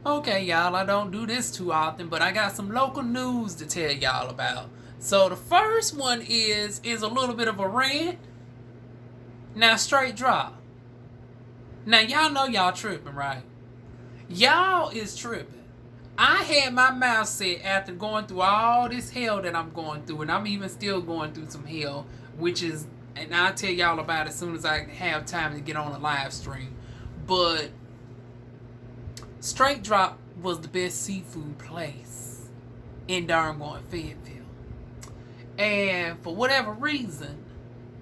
Okay, y'all, I don't do this too often, but I got some local news to tell y'all about. So the first one is a little bit of a rant. Now, Str8Drop. Now, y'all know y'all tripping, right? Y'all is tripping. I had my mouth set after going through all this hell that I'm going through, and I'm even still going through some hell, which is, and I'll tell y'all about it as soon as I have time to get on a live stream. But Str8Drop was the best seafood place in darn going Fayetteville. And for whatever reason,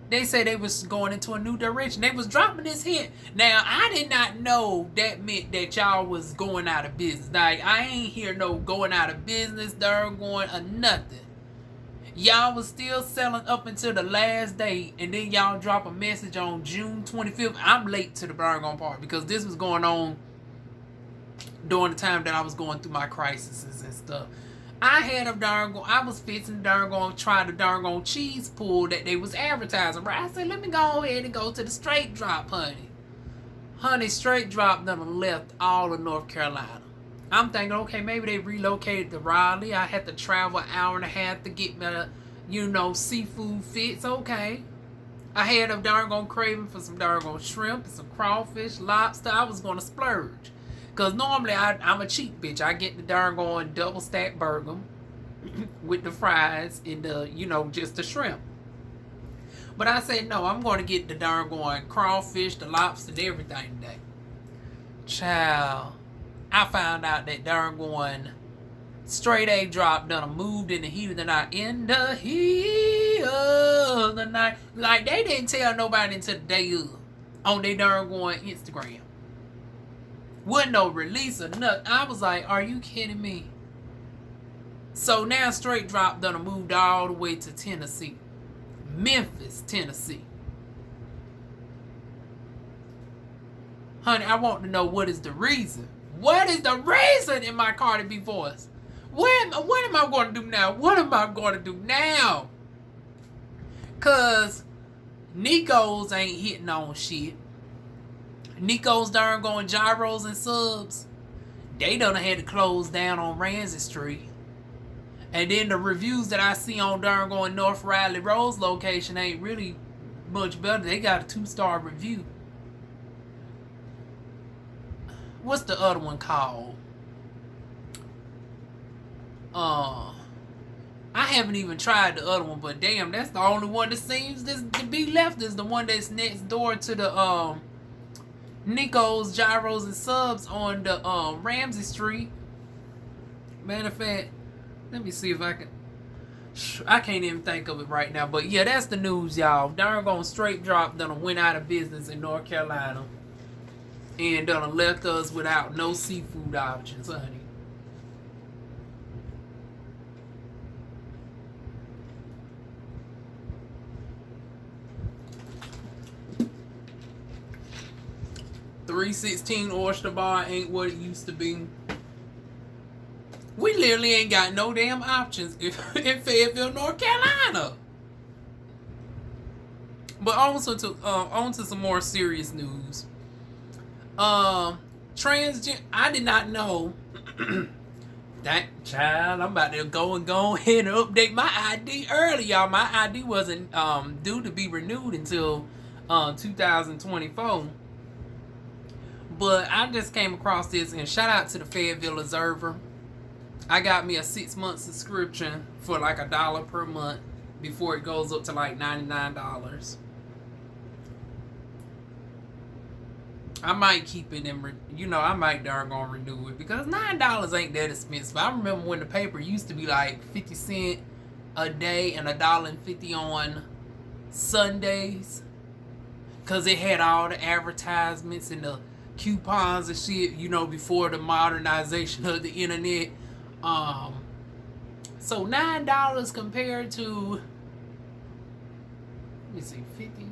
they say they was going into a new direction. They was dropping this hint. Now, I did not know that meant that y'all was going out of business. Like, I ain't hear no going out of business, darn going, or nothing. Y'all was still selling up until the last day, and then y'all drop a message on June 25th. I'm late to the darn part because this was going on during the time that I was going through my crises and stuff. I had a I was fixing try the darn cheese pool that they was advertising, right? I said, let me go ahead and go to the Str8Drop, honey. Honey, Str8Drop done left all of North Carolina. I'm thinking, okay, maybe they relocated to Raleigh. I had to travel an hour and a half to get my, seafood fix. Okay. I had a darn craving for some darn shrimp and some crawfish, lobster. I was going to splurge. Because normally I'm a cheap bitch. I get the darn double stack burger with the fries and the, just the shrimp. But I said, no, I'm going to get the darn crawfish, the lobster, and everything today. Child, I found out that darn Str8Drop done moved in the heat of the night. In the heat of the night. Like, they didn't tell nobody until the day of on their darn Instagram. Wasn't no release or nothing. I was like, are you kidding me? So now Str8Drop done moved all the way to Tennessee. Memphis, Tennessee. Honey, I want to know what is the reason. What is the reason in my Cardi B voice? What am I going to do now? What am I going to do now? Because Nico's ain't hitting on shit. Nico's darn gyros and subs, they done had to close down on Ramsey Street. And then the reviews that I see on darn North Riley Road's location ain't really much better. They got a 2-star review. What's the other one called? I haven't even tried the other one, but damn, that's the only one that seems to be left is the one that's next door to the Nico's gyros and subs on the Ramsey Street. Matter of fact, let me see if I can. I can't even think of it right now, but yeah, that's the news, y'all. Darn Str8Drop done went out of business in North Carolina and done left us without no seafood options, honey. $3.16 oyster bar ain't what it used to be. We literally ain't got no damn options in Fayetteville, North Carolina. But on to some more serious news. Transgender. I did not know. That child, I'm about to go ahead and update my ID early, y'all. My ID wasn't due to be renewed until 2024. But I just came across this, and shout out to the Fayetteville Observer. I got me a 6-month subscription for like $1 per month before it goes up to like $99. I might keep it and I might darn renew it because $9 ain't that expensive. I remember when the paper used to be like 50 cents a day and $1.50 on Sundays, because it had all the advertisements and the coupons and shit, before the modernization of the internet. So $9 compared to, let me see, 50.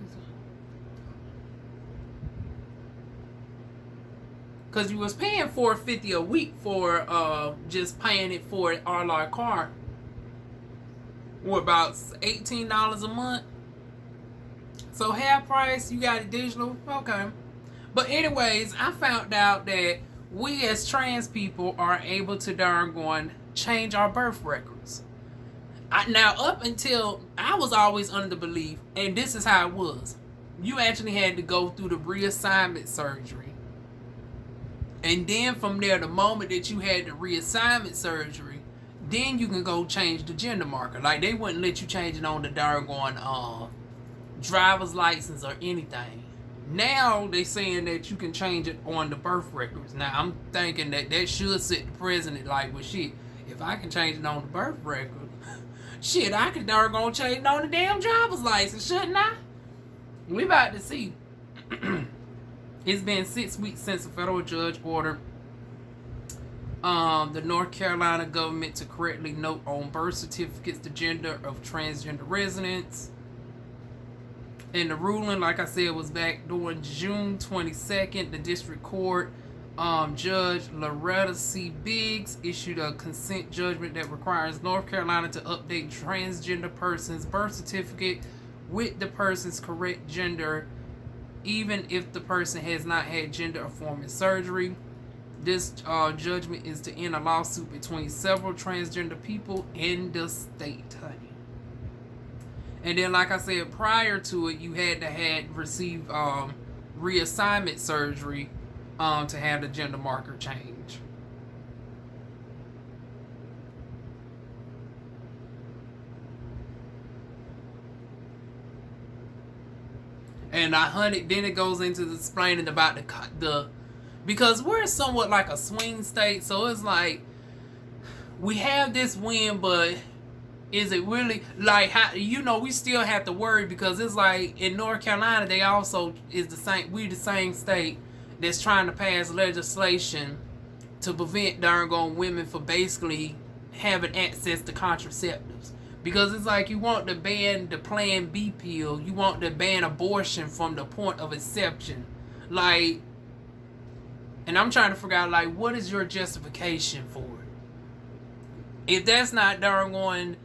Because you was paying $4.50 a week for just paying it for an a la carte. Or about $18 a month. So half price, you got it digital. Okay. But anyways, I found out that we as trans people are able to darn going change our birth records. Now, up until I was always under the belief, and this is how it was, you actually had to go through the reassignment surgery. And then from there, the moment that you had the reassignment surgery, then you can go change the gender marker. Like, they wouldn't let you change it on the darn driver's license or anything. Now they saying that you can change it on the birth records. Now I'm thinking that should sit the president like, well, shit, if I can change it on the birth record, shit, I can darn gonna change it on the damn driver's license, shouldn't I? We about to see. It's been 6 weeks since a federal judge ordered the North Carolina government to correctly note on birth certificates the gender of transgender residents. And the ruling, like I said, was back during June 22nd. The district court Judge Loretta C. Biggs issued a consent judgment that requires North Carolina to update transgender person's birth certificate with the person's correct gender, even if the person has not had gender affirming surgery. This judgment is to end a lawsuit between several transgender people in the state, honey. And then, like I said, prior to it, you had to receive reassignment surgery to have the gender marker change. And then it goes into explaining about the because we're somewhat like a swing state, so it's like we have this win, but is it really like how, we still have to worry, because it's like in North Carolina they also is the same state that's trying to pass legislation to prevent darn women for basically having access to contraceptives. Because it's like you want to ban the Plan B pill, you want to ban abortion from the point of inception. Like, and I'm trying to figure out, like, what is your justification for it? If that's not darn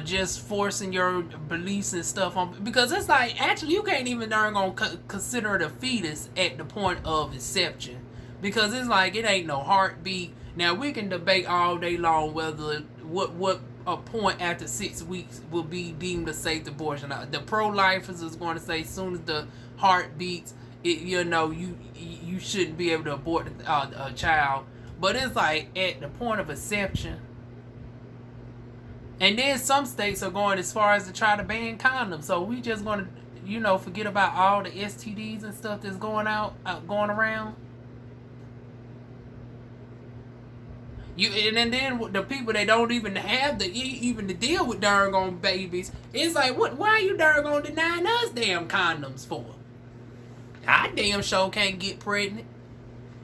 just forcing your beliefs and stuff on, because it's like, actually you can't even darn consider it a fetus at the point of inception, because it's like it ain't no heartbeat. Now we can debate all day long whether what a point after 6 weeks will be deemed a safe abortion. The pro-lifers is going to say as soon as the heart beats, you shouldn't be able to abort a child. But it's like at the point of inception. And then some states are going as far as to try to ban condoms. So we just going to, forget about all the STDs and stuff that's going around. And then the people that don't even have to deal with darn babies, it's like, why are you darn denying us damn condoms for? I damn sure can't get pregnant.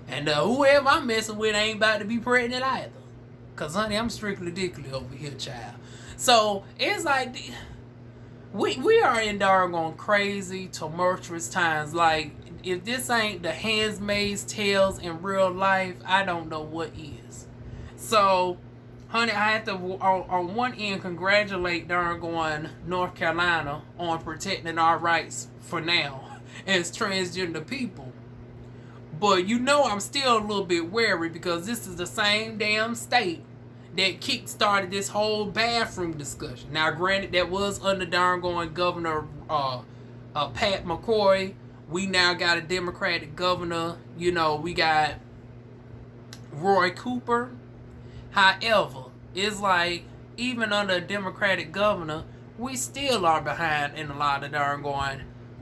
And whoever I'm messing with ain't about to be pregnant either. Because, honey, I'm strictly dickly over here, child. So, it's like, we are in darn crazy, tumultuous times. Like, if this ain't the Handmaid's Tales in real life, I don't know what is. So, honey, I have to, on one end, congratulate darn North Carolina on protecting our rights for now as transgender people. But I'm still a little bit wary, because this is the same damn state that kick-started this whole bathroom discussion. Now, granted, that was under darn Governor Pat McCrory. We now got a Democratic governor. We got Roy Cooper. However, it's like, even under a Democratic governor, we still are behind in a lot of darn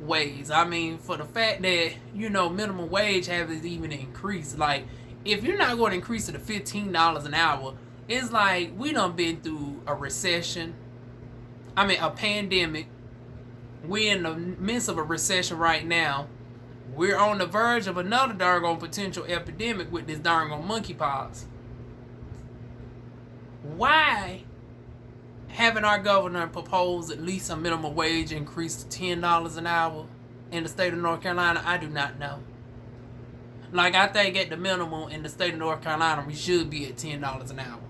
ways. I mean, for the fact that, minimum wage hasn't even increased. Like, if you're not going to increase it to $15 an hour, it's like we done been through a recession. I mean, a pandemic. We're in the midst of a recession right now. We're on the verge of another darn potential epidemic with this darn monkeypox. Why haven't our governor proposed at least a minimum wage increase to $10 an hour in the state of North Carolina? I do not know. Like, I think at the minimum in the state of North Carolina, we should be at $10 an hour.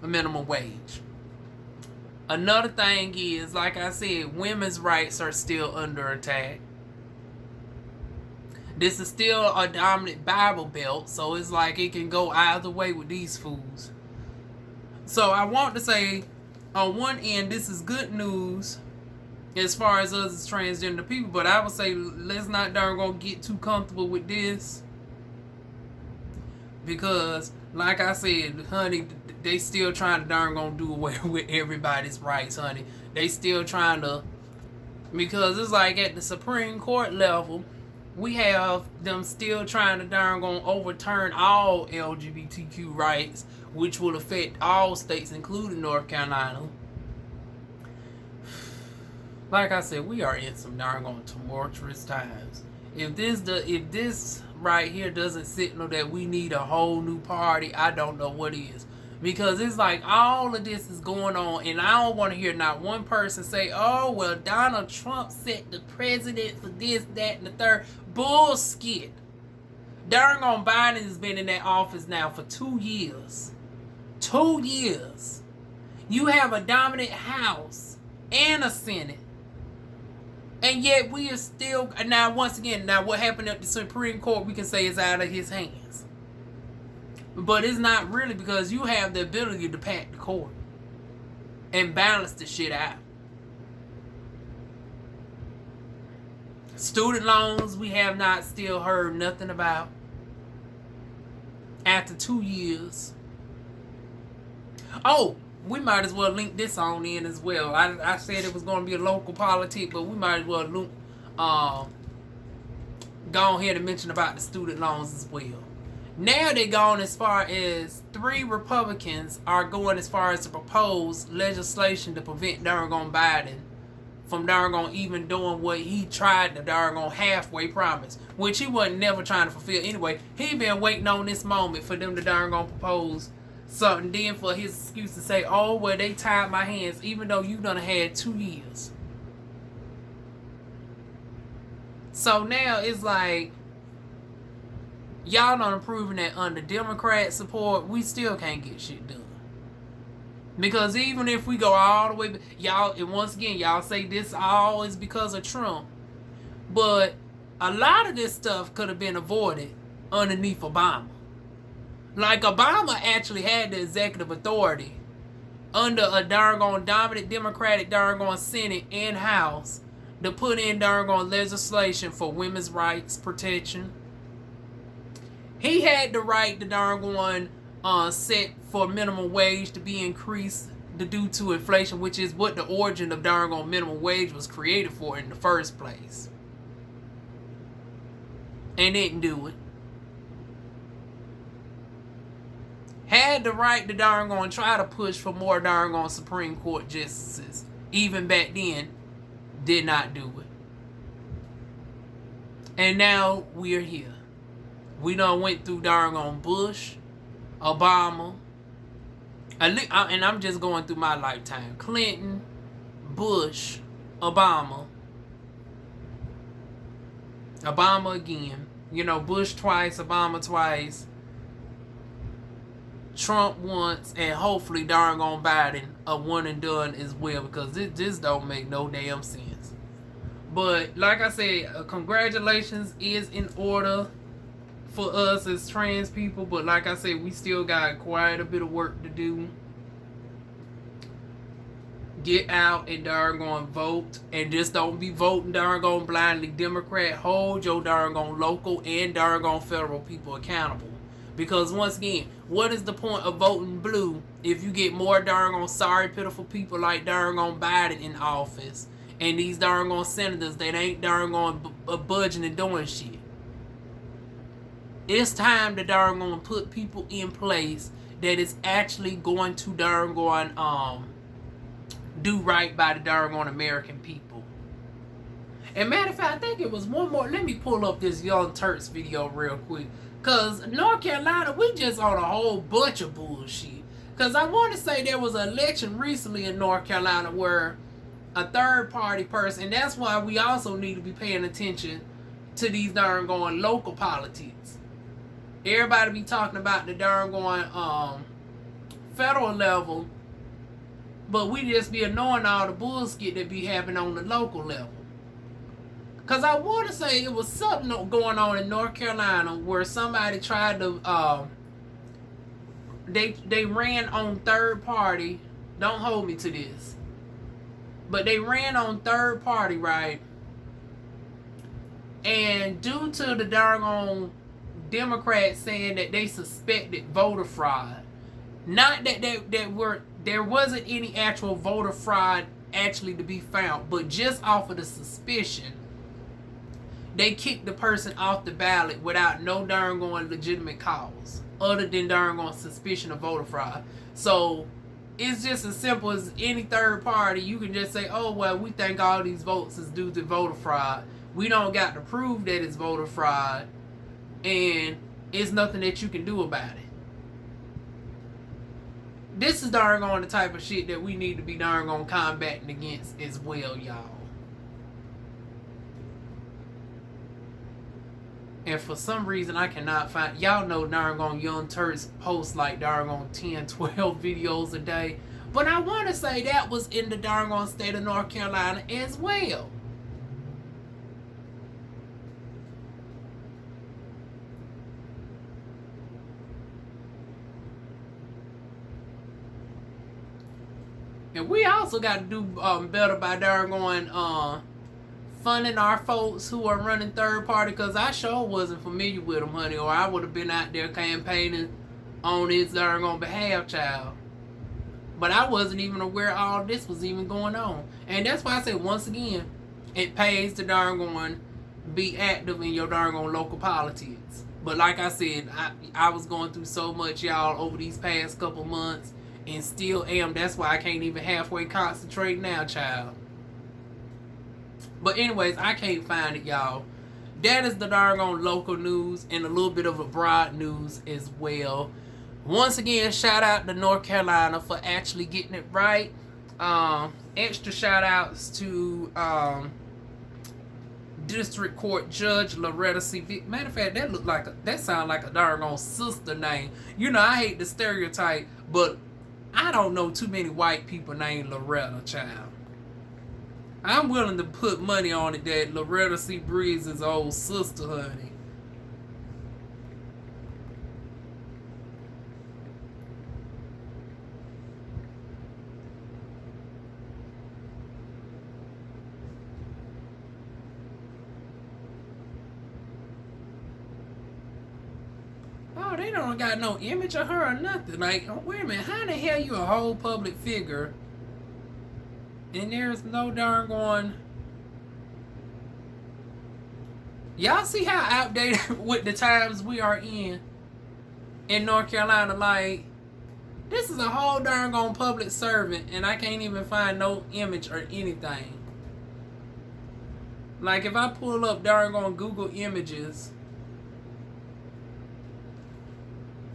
A minimum wage. Another thing is, like I said, women's rights are still under attack. This is still a dominant Bible belt, so it's like it can go either way with these fools. So I want to say, on one end, this is good news as far as us as transgender people, but I would say let's not darn gonna get too comfortable with this, because like I said, honey, they still trying to darn gonna do away with everybody's rights, honey. They still trying to, because it's like at the Supreme Court level, we have them still trying to darn gonna overturn all LGBTQ rights, which will affect all states, including North Carolina. Like I said, we are in some darn gonna tumultuous times. If this right here doesn't signal that we need a whole new party, I don't know what is. Because it's like all of this is going on, and I don't want to hear not one person say, oh, well, Donald Trump set the president for this, that, and the third. Bullshit. Darn on Biden has been in that office now for 2 years. 2 years. You have a dominant House and a Senate. And yet we are still, now once again, now what happened at the Supreme Court we can say is out of his hands. But it's not really, because you have the ability to pack the court and balance the shit out. Student loans, we have not still heard nothing about. After 2 years. Oh, we might as well link this on in as well. I said it was going to be a local politic, but we might as well go ahead and mention about the student loans as well. Now they're going as far as 3 Republicans are going as far as to propose legislation to prevent darn Biden from darn even doing what he tried to darn halfway promise, which he wasn't never trying to fulfill anyway. He been waiting on this moment for them to darn propose something, then for his excuse to say, oh, well, they tied my hands, even though you done had 2 years. So now it's like, y'all done proven that under Democrat support, we still can't get shit done. Because even if we go all the way, y'all, and once again, y'all say this all is because of Trump. But a lot of this stuff could have been avoided underneath Obama. Like, Obama actually had the executive authority under a darn dominant Democratic darn Senate and House to put in darn legislation for women's rights protection. He had the right to darn set for minimum wage to be increased due to inflation, which is what the origin of darn minimum wage was created for in the first place. And didn't do it. Had the right to darn try to push for more darn Supreme Court justices. Even back then, did not do it. And now we're here. We done went through darn Bush, Obama, and I'm just going through my lifetime. Clinton, Bush, Obama again. You know, Bush twice, Obama twice, Trump once, and hopefully darn Biden a one and done as well, because this just don't make no damn sense. But like I said, congratulations is in order for us as trans people, but like I said, we still got quite a bit of work to do. Get out and darn vote, and just don't be voting darn blindly Democrat. Hold your darn local and darn federal people accountable, because once again, what is the point of voting blue if you get more darn sorry pitiful people like darn Biden in office, and these darn senators that ain't darn budging and doing shit? It's time to darn put people in place that is actually going to darn do right by the darn American people. And matter of fact, I think it was one more. Let me pull up this Young Turks video real quick. Because North Carolina, we just on a whole bunch of bullshit. Because I want to say there was an election recently in North Carolina where a third party person, and that's why we also need to be paying attention to these darn local politics. Everybody be talking about the darn federal level, but we just be ignoring all the bullshit that be happening on the local level. Because I want to say it was something going on in North Carolina where somebody tried to, they ran on third party. Don't hold me to this. But they ran on third party, right? And due to the darn Democrats saying that they suspected voter fraud, not that there wasn't any actual voter fraud actually to be found, but just off of the suspicion, they kicked the person off the ballot without no darn legitimate cause other than darn suspicion of voter fraud. So it's just as simple as any third party. You can just say, oh, well, we think all these votes is due to voter fraud. We don't got to prove that it's voter fraud, and it's nothing that you can do about it. This is darn the type of shit that we need to be darn combating against as well, y'all. And for some reason, I cannot find... Y'all know darn Young Turks post like darn 10, 12 videos a day. But I want to say that was in the darn state of North Carolina as well. And we also got to do better by darn funding our folks who are running third party, because I sure wasn't familiar with them, honey, or I would have been out there campaigning on his darn behalf, child. But I wasn't even aware all this was even going on. And that's why I say, once again, it pays to darn be active in your darn local politics. But like I said, I was going through so much, y'all, over these past couple months, and still am. That's why I can't even halfway concentrate now, child. But anyways, I can't find it, y'all. That is the darn local news and a little bit of abroad news as well. Once again, shout out to North Carolina for actually getting it right. Extra shout outs to District Court Judge Loretta C. Ville. Matter of fact, that sound like a darn sister name. You know, I hate the stereotype, but I don't know too many white people named Loretta, child. I'm willing to put money on it that Loretta C. Breeze's old sister, honey. Oh, they don't got no image of her or nothing. Like, oh, wait a minute, how the hell you a whole public figure and there's no darn Y'all see how outdated with the times we are in North Carolina? Like, this is a whole darn public servant, and I can't even find no image or anything. Like, if I pull up darn Google Images,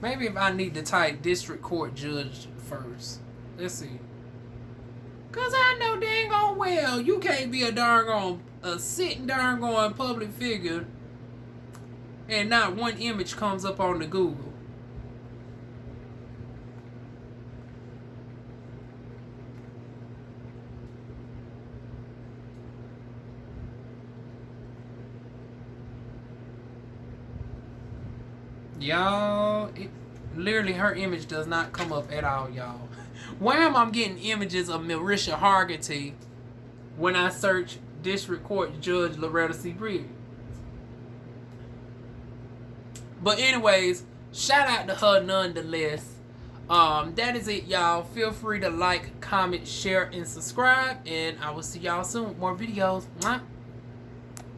maybe if I need to type District Court Judge first. Let's see. Cause I know dang well you can't be a sitting darn public figure and not one image comes up on the Google. Y'all, literally her image does not come up at all, y'all. Why am I getting images of Marisha Hargitay when I search District Court Judge Loretta C. Breeze? But anyways, shout out to her nonetheless. That is it, y'all. Feel free to like, comment, share, and subscribe. And I will see y'all soon with more videos. Mwah.